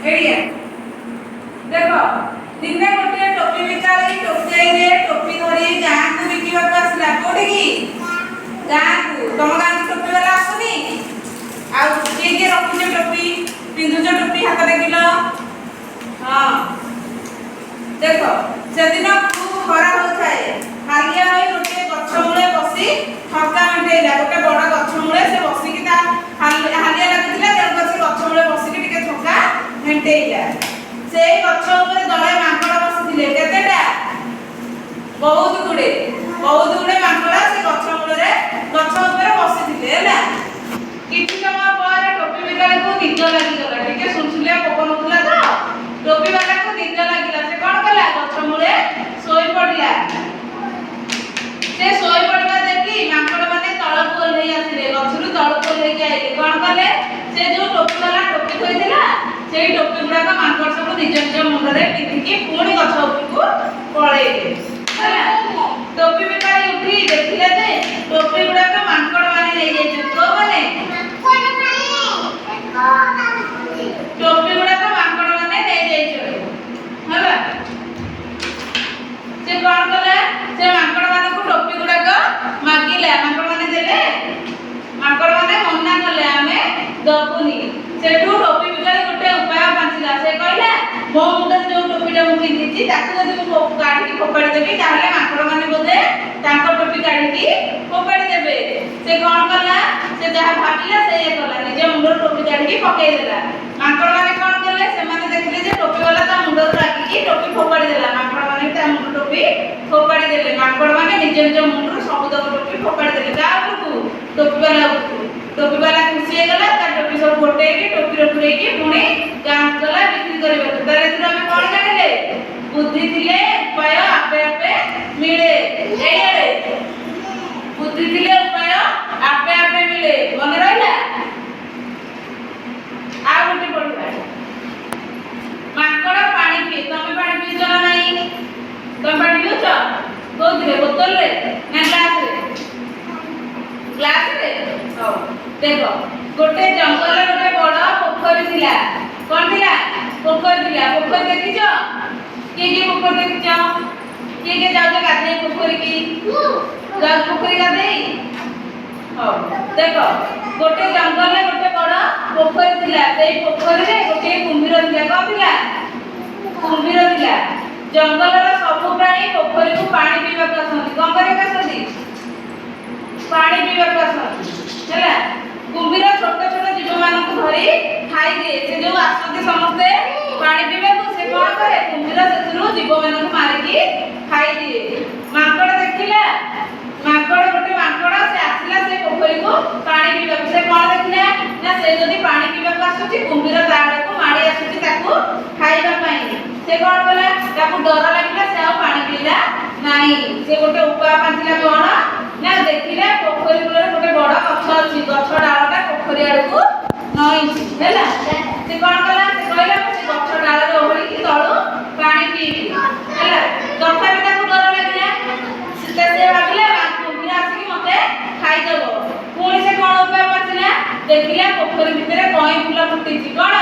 एड़िया देखो दिने गोटे टोपी बिकाली टोपी टोपी धरी गाँ को बिकवा आसला कौटी की गाँ को तुम गाँ को टोपी वाला आसुनी किए रखुच टोपी पिंधुच टोपी हाथ देखिल हाँ देख से दिन खूब खरा होता है हालिया हो गोटे गछ मूले बसी थका मेटेला गोटे बड़ गछ मूले से बसिकी हालिया लगुला तेणुक से गछ मूले बसिकी टिके थका मेटेला से गछ ऊपर दले मांकड़ बसिथिले केतेटा बहुत गुड़े मांकड़ से गछ मूले गछ ऊपर बसिथिले हैला किछि समय पर टोपी बिकाली को निद लागिगला टिके सुनसुलिया पवन होतला तो टोपी वाला को निद लागिला से कोन कला गछ मूले सोई पड़िला से सोई पड़वा देखि मांकड़ माने तळक ओल्हेई आसिले गछरु तळक ओल्हेई आइले कोन कले से जो टोपी वाला टोपी थोइथिला सेई टोपी गुडाक मांकड़ सब निज निज मुंडरे पिंधिकी पुणी गछ उपरको पळेइले हैला टोपी बिकाली उठी देखिले जे टोपी गुडाक मांकड़ माने नै जाइछन को माने टोपी गुडाक मांकड़ माने नै जाइछन हैला से कोन कले से मांकड़ माने को टोपी गुडाक मागिले मांकड़ माने देले मांकड़ माने मना कले आमे दबुनी सेठू टोपी बिकाली गोटे उपाय बांचिला से कहला मो मुंडे जो टोपीटा मु पिंधिची ताकू जदि मु काढी फोपाड़ी देबी ताहले मांकड़ माने बोधे तांको टोपी काढी फोपाड़ी देबे से कोन कला से जहा भाबिला से ये कला निजे मुंडर टोपी काढी पकई देला मांकड़ माने कोन करले से माने देखले जे टोपी वाला ता मुंडर लागी टोपी फोपाड़ी देला मांकड़ माने ता मुंडर टोपी फोपाड़ी देले मांकड़ माने निजे निजे मुंडर सब तक टोपी फोपाड़ी देले गा उपरकू टोपी वाला खुशी गला ता टोपी सब गोटे की टोपी रखुरे की पुणी गाँ गला बिक्री करबे तारे तुरा में कोन जानिले बुद्धि थिले उपाय आपे आपे मिले एइरे बुद्धि थिले उपाय आपे आपे मिले मन रहला आ गोटे पढिबा मांकड़ पानी पी तमे पानी पी चला नाही तमे पानी पिउछ कोथिरे बोतल रे ना ग्लास रे हो देखो गोटे जंगल गोटे बड़ पोखरी थिला कोन थिला पोखरी देखिछ के पोखरी देखिछ के जाउ गाधे पोखरी की जाउ पोखरी गाधे हो देखो गोटे जंगल रे गोटे बड़ पोखरी थिला सेई पोखरी रे गोटे कुंभीर थिला कोन थिला कुंभीर थिला जंगल रो सब प्राणी पोखरी को पानी पीबा आसंती कोन करे आसंती पानी पीबा आसंती हैला कुंभीर छोट छोट जीव मानक धरी खाई दिए से जो आसंती समस्ते पानी पीबा को से कोन करे कुंभीर सेतरु जीव मानक मारी की खाई दिए मांकड़ देखिला मांकड़ गोटे मांकड़ से आसिला से पोखरी को पानी पीबा से कोन देखिला ना से जदी पानी पीबा को आसुची कुंभीर ताड़े को मारी आसुची ताकू खाइबा पई से कोन कला ताकू डर लागिला से आ पानी पीला नाही से गोटे उपाय पाथिला कोन ना देखिले पोखरी गुले गोटे बड़ गछ अछि गछ डालटा पोखरी आडू नई हैला से कोन कला से कहला से गछ डाल रे ओहली की तळु पानी पीबी हैला तथापि ताकू डर लागिला से भाबिले कुंभीर आसी मते खाइ देबो पुणी से कोन उपाय पाथिला देखिला पोखरी भितरे कई फूल फुटिछि कोन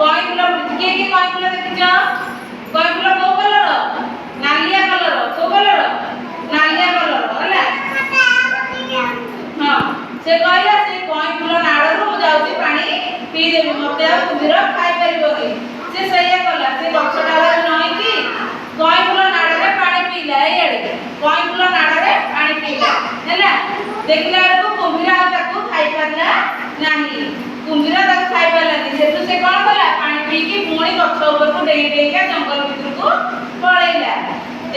कई फूल फुटिछि के कई फूल देखिछ कई फूल को कलर नालिया कलर को कलर नालिया कलर हैला हां से कहला से कई फूल नाड़ रो जाउची पानी पी देबी मते कुंभीर खाइ परिबोनी से सैया कला से गछ डाल नई की कई फूल नाड़ रे पानी पीला एड़े कई फूल नाड़ रे पानी पीला हैला देखला को कुंभीर आ ताकू खाइ परला नाही कुंभीर ताकू खाइ परलानी सेतु से कोन कला पानी पी की पुणी गछ ऊपर को डेई डेई के जंगल भीतर को पळेला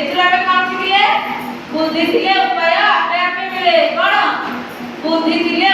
एतला में कोन थिले बुद्धि थिले उपाय आपे आपे मिले कोन बुद्धि थिले